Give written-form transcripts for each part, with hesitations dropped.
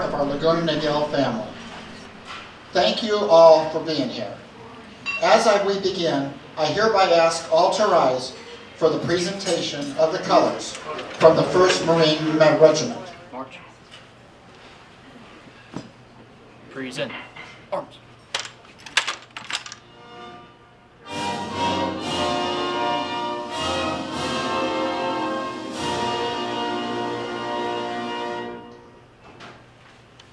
of our Laguna Niguel family. Thank you all for being here. As we begin, I hereby ask all to rise for the presentation of the colors from the 1st Marine Regiment. March. Present. Arms.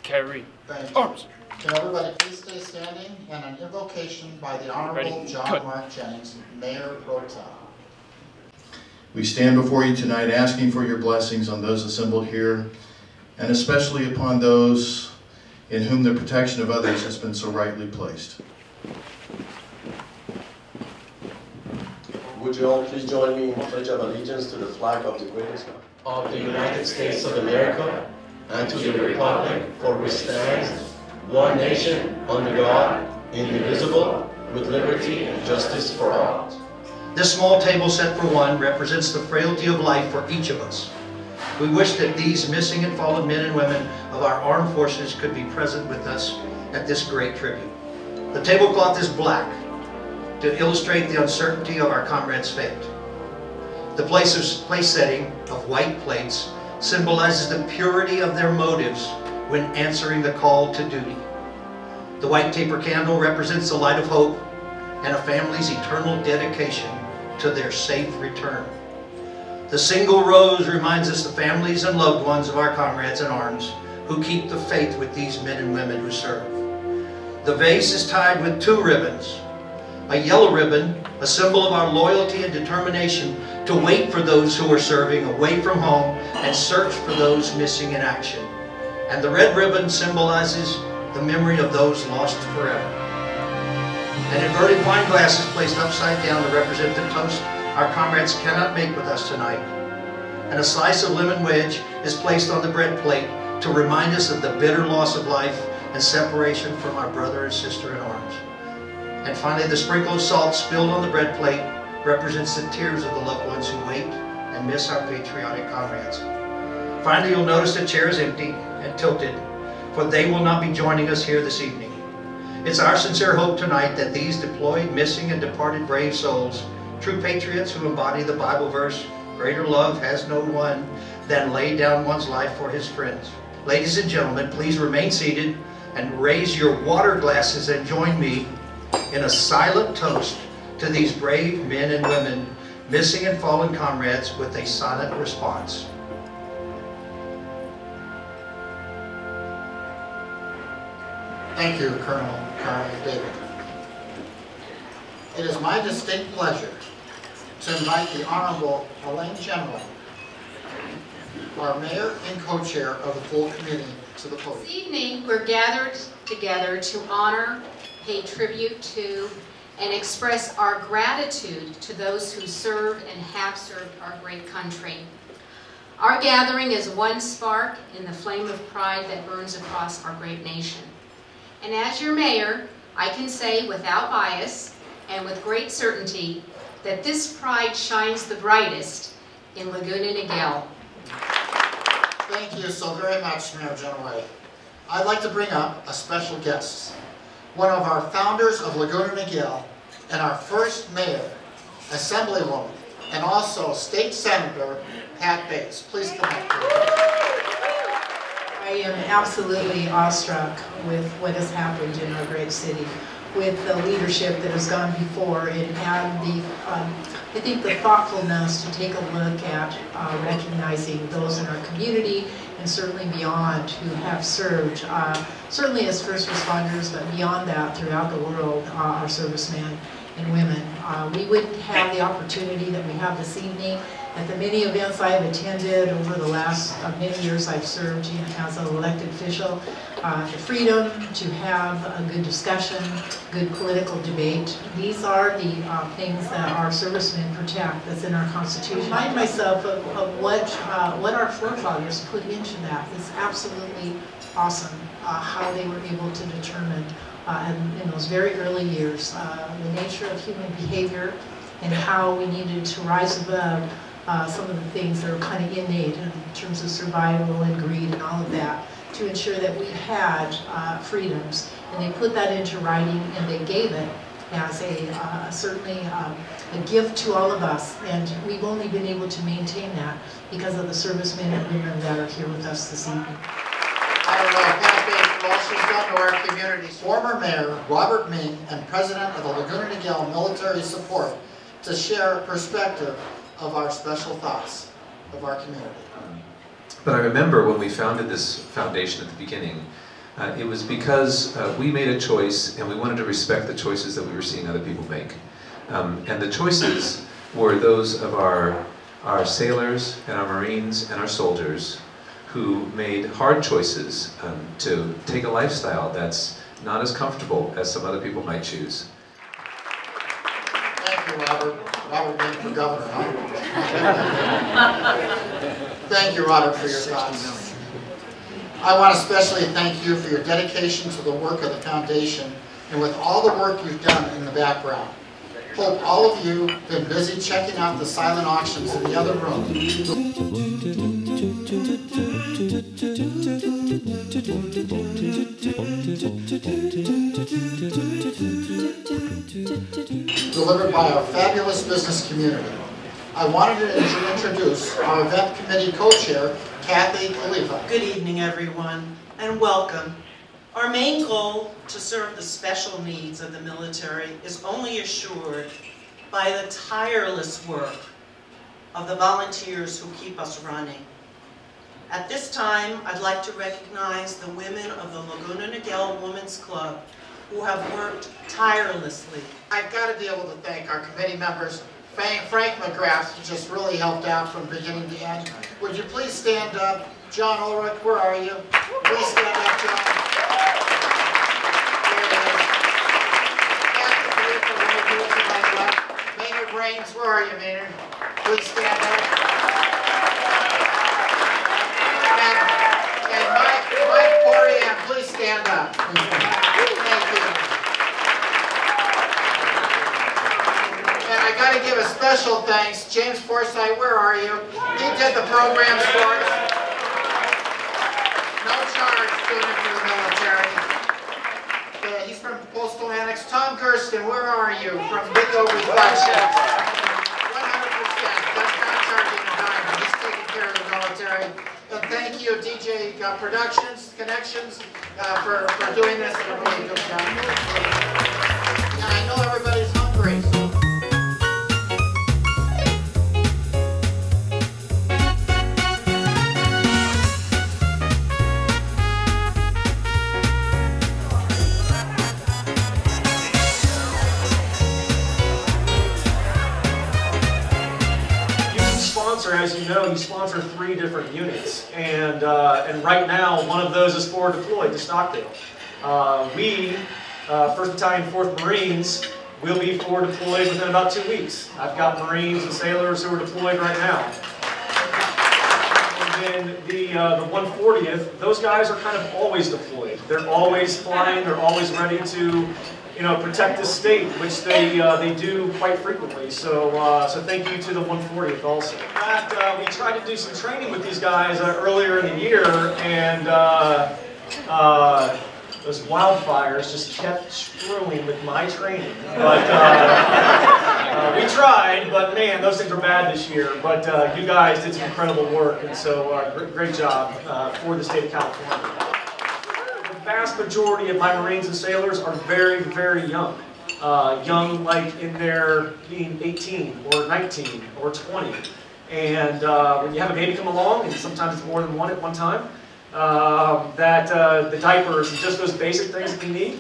Carry. Arms. Can everybody please stay standing, and an invocation by the Honorable John Mark Jennings, Mayor Pro Tem. We stand before you tonight asking for your blessings on those assembled here, and especially upon those in whom the protection of others has been so rightly placed. Would you all please join me in pledge of allegiance to the flag of the greatest of the United States of America and to the republic for which stands one nation under God, indivisible, with liberty and justice for all. This small table set for one represents the frailty of life for each of us. We wish that these missing and fallen men and women of our armed forces could be present with us at this great tribute. The tablecloth is black to illustrate the uncertainty of our comrades' fate. The place setting of white plates symbolizes the purity of their motives when answering the call to duty. The white taper candle represents the light of hope and a family's eternal dedication to their safe return. The single rose reminds us the families and loved ones of our comrades in arms who keep the faith with these men and women who serve. The vase is tied with 2 ribbons. A yellow ribbon, a symbol of our loyalty and determination to wait for those who are serving away from home and search for those missing in action. And the red ribbon symbolizes the memory of those lost forever. An inverted wine glass is placed upside down to represent the toast our comrades cannot make with us tonight. And a slice of lemon wedge is placed on the bread plate to remind us of the bitter loss of life and separation from our brother and sister in arms. And finally, the sprinkle of salt spilled on the bread plate represents the tears of the loved ones who wait and miss our patriotic comrades. Finally, you'll notice the chair is empty and tilted, for they will not be joining us here this evening. It's our sincere hope tonight that these deployed, missing, and departed brave souls, true patriots who embody the Bible verse, "Greater love has no one than lay down one's life for his friends." Ladies and gentlemen, please remain seated and raise your water glasses and join me in a silent toast to these brave men and women, missing and fallen comrades, with a silent response. Thank you, Colonel David. It is my distinct pleasure to invite the Honorable Elaine General, our Mayor and Co-Chair of the full committee, to the podium. This evening, we're gathered together to honor, pay tribute to, and express our gratitude to those who served and have served our great country. Our gathering is one spark in the flame of pride that burns across our great nation. And as your mayor, I can say without bias and with great certainty that this pride shines the brightest in Laguna Niguel. Thank you so very much, Mayor General. I'd like to bring up a special guest, one of our founders of Laguna Niguel and our first mayor, Assemblywoman, and also State Senator Pat Bates. Please come up. I am absolutely awestruck with what has happened in our great city, with the leadership that has gone before, and the I think the thoughtfulness to take a look at recognizing those in our community and certainly beyond who have served, certainly as first responders, but beyond that throughout the world, our servicemen and women. We wouldn't have the opportunity that we have this evening at the many events I have attended over the last many years I've served as an elected official. The freedom to have a good discussion, good political debate. These are the things that our servicemen protect, that's in our Constitution. I remind myself of what our forefathers put into that. It's absolutely awesome how they were able to determine in those very early years the nature of human behavior and how we needed to rise above some of the things that are kind of innate in terms of survival and greed and all of that. to ensure that we had freedoms. And they put that into writing and they gave it as certainly a gift to all of us. And we've only been able to maintain that because of the servicemen and women that are here with us this evening. I don't know, Pat, for all she's done to our community. Former Mayor Robert Ming and President of the Laguna Niguel Military Support to share a perspective of our special thoughts of our community. But I remember when we founded this foundation at the beginning, it was because we made a choice and we wanted to respect the choices that we were seeing other people make. And the choices were those of our sailors and our Marines and our soldiers who made hard choices to take a lifestyle that's not as comfortable as some other people might choose. Thank you, Robert. Robert being for governor, huh? Thank you, Robert, for your thoughts. I want to especially thank you for your dedication to the work of the foundation and with all the work you've done in the background. Hope all of you have been busy checking out the silent auctions in the other room. Delivered by our fabulous business community. I wanted to introduce our event committee co-chair, Kathy Khalifa. Good evening, everyone, and welcome. Our main goal to serve the special needs of the military is only assured by the tireless work of the volunteers who keep us running. At this time, I'd like to recognize the women of the Laguna Niguel Women's Club who have worked tirelessly. I've got to be able to thank our committee members. Frank McGrath just really helped out from beginning to end. Would you please stand up? John Ulrich, where are you? Please stand up, John. Maynard Raines, where are you, Maynard? Please stand up. And Mike Corian, please stand up. Thank you. And I got to give a special thanks. James Forsythe, where are you? He did the programs for us. No charge doing it for the military. He's from Postal Annex. Tom Gersten, where are you? From Video Reflections. 100%. That's not charging a dime. He's taking care of the military. And thank you, DJ Productions, Connections, for doing this. A really good job. Now, I know everybody's hungry. As you know, you sponsor 3 different units, and right now one of those is forward deployed to Stockdale. We, 1st Battalion, 4th Marines, will be forward deployed within about 2 weeks. I've got Marines and sailors who are deployed right now. And then the 140th, those guys are kind of always deployed. They're always flying. They're always ready to, protect the state, which they do quite frequently. So thank you to the 140th also. We tried to do some training with these guys earlier in the year, and those wildfires just kept screwing with my training. But we tried, but man, those things were bad this year. But you guys did some incredible work, and so great job for the state of California. The vast majority of my Marines and sailors are very, very young. Young like in their being 18 or 19 or 20. And when you have a baby come along, and sometimes it's more than one at one time, the diapers and just those basic things that you need,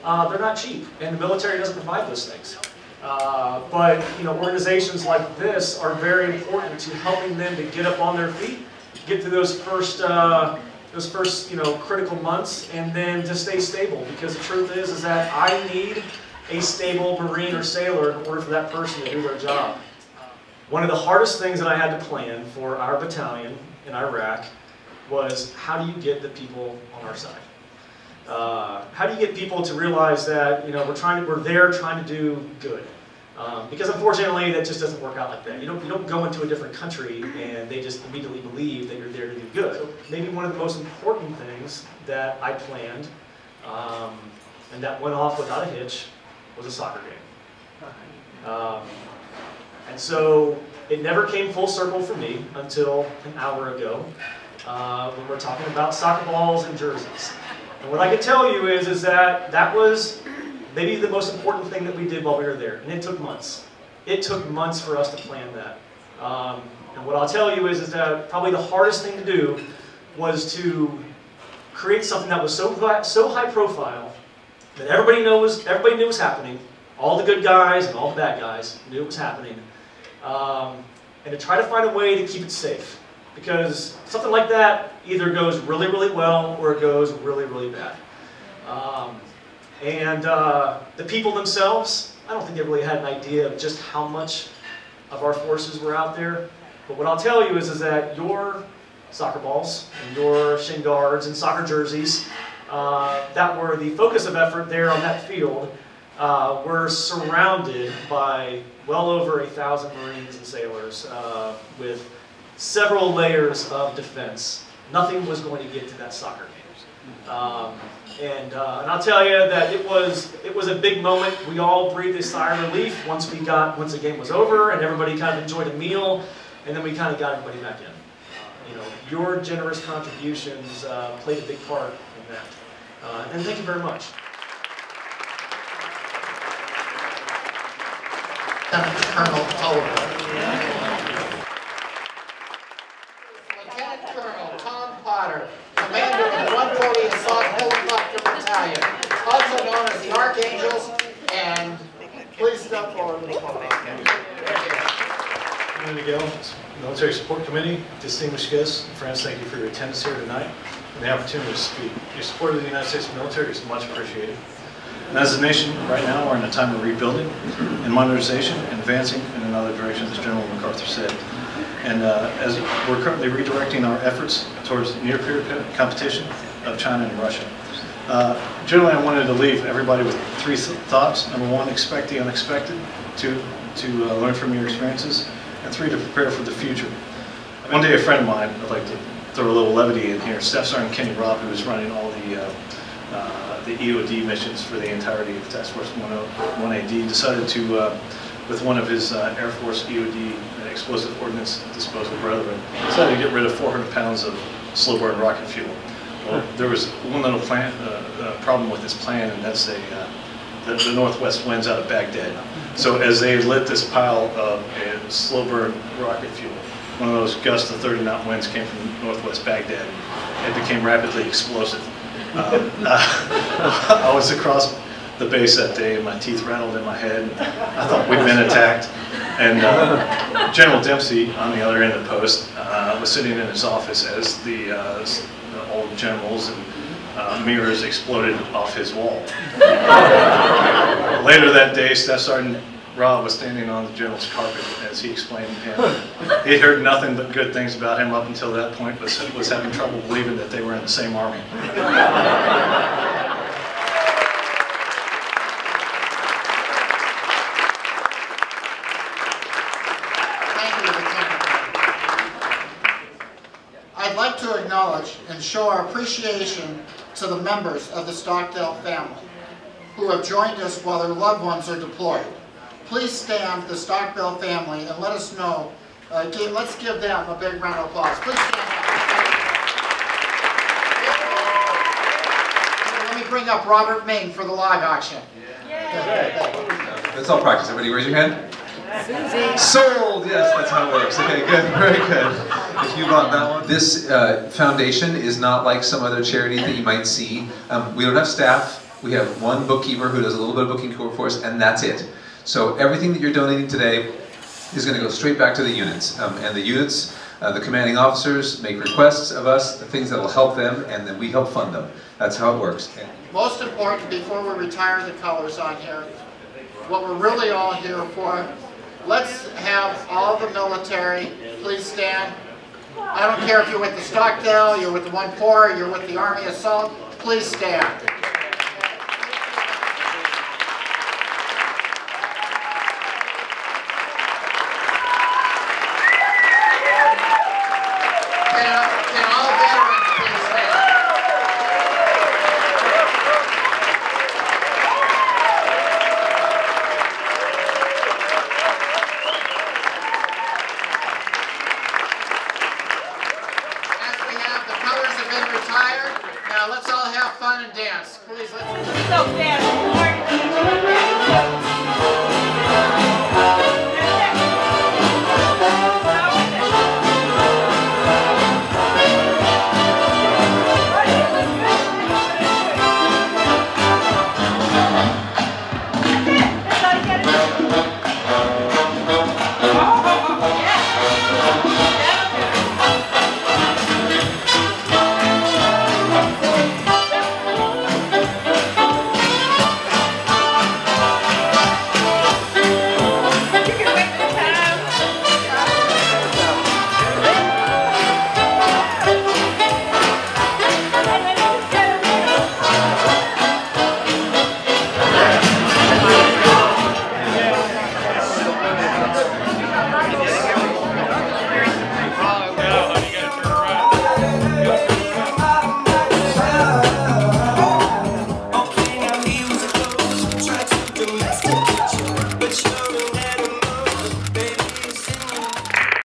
they're not cheap, and the military doesn't provide those things. But organizations like this are very important to helping them to get up on their feet, get to those first critical months, and then to stay stable. Because the truth is that I need a stable Marine or sailor in order for that person to do their job. One of the hardest things that I had to plan for our battalion in Iraq was, how do you get the people on our side? How do you get people to realize that we're there trying to do good? Because unfortunately, that just doesn't work out like that. You don't go into a different country and they just immediately believe that you're there to do good. So maybe one of the most important things that I planned and that went off without a hitch was a soccer game. And so it never came full circle for me until an hour ago when we're talking about soccer balls and jerseys. And what I can tell you is that that was maybe the most important thing that we did while we were there, and it took months. It took months for us to plan that. And what I'll tell you is that probably the hardest thing to do was to create something that was so high profile that everybody knew was happening. All the good guys and all the bad guys knew it was happening. And to try to find a way to keep it safe. Because something like that either goes really, really well or it goes really, really bad. The people themselves, I don't think they really had an idea of just how much of our forces were out there. But what I'll tell you is that your soccer balls and your shin guards and soccer jerseys that were the focus of effort there on that field were surrounded by well over 1,000 Marines and sailors with several layers of defense. Nothing was going to get to that soccer game. And I'll tell you that it was a big moment. We all breathed a sigh of relief once the game was over and everybody kind of enjoyed a meal, and then we kind of got everybody back in. Your generous contributions played a big part in that. And thank you very much. Colonel Oliver. Lieutenant Colonel Tom Potter, commander of the 140 Assault Helicopter Battalion, also known as the Archangels, and please step forward. Niguel, Military Support Committee, distinguished guests, friends, thank you for your attendance here tonight and the opportunity to speak. Your support of the United States military is much appreciated. And as a nation, right now, we're in a time of rebuilding and modernization and advancing in another direction, as General MacArthur said. And as we're currently redirecting our efforts towards near-peer competition of China and Russia. Generally, I wanted to leave everybody with 3 thoughts. Number 1, expect the unexpected. 2, to learn from your experiences. And 3, to prepare for the future. One day, a friend of mine, I'd like to throw a little levity in here, Staff Sergeant Kenny Robb, who was running all the EOD missions for the entirety of Task Force 1AD, decided to, with one of his Air Force EOD explosive ordnance disposal brethren, decided to get rid of 400 pounds of slow burn rocket fuel. Well, there was one little problem with this plan, and that's the northwest winds out of Baghdad. So as they lit this pile of slow burn rocket fuel, one of those gusts of 30-knot winds came from northwest Baghdad. It became rapidly explosive. I was across the base that day and my teeth rattled in my head. I thought we'd been attacked. And General Dempsey, on the other end of the post, was sitting in his office as the old generals and mirrors exploded off his wall. Later that day, Staff Sergeant Robb was standing on the general's carpet as he explained to him. He'd heard nothing but good things about him up until that point, but was having trouble believing that they were in the same army. Thank you, Lieutenant. I'd like to acknowledge and show our appreciation to the members of the Stockdale family who have joined us while their loved ones are deployed. Please stand, the Stockdale family, and let us know. Let's give them a big round of applause. Please stand up. Let me bring up Robert Ming for the log auction. Let's all practice. Everybody raise your hand. Susie. Sold! Yes, that's how it works. Okay, good. Very good. If you bought that one. This foundation is not like some other charity that you might see. We don't have staff. We have one bookkeeper who does a little bit of booking for us, and that's it. So everything that you're donating today is going to go straight back to the units. And the units, the commanding officers make requests of us, the things that will help them, and then we help fund them. That's how it works. Most important, before we retire the colors on here, what we're really all here for, let's have all the military, please stand. I don't care if you're with the Stockdale, you're with the 1-4, you're with the Army Assault, please stand. Yes, please. Let's... So fast.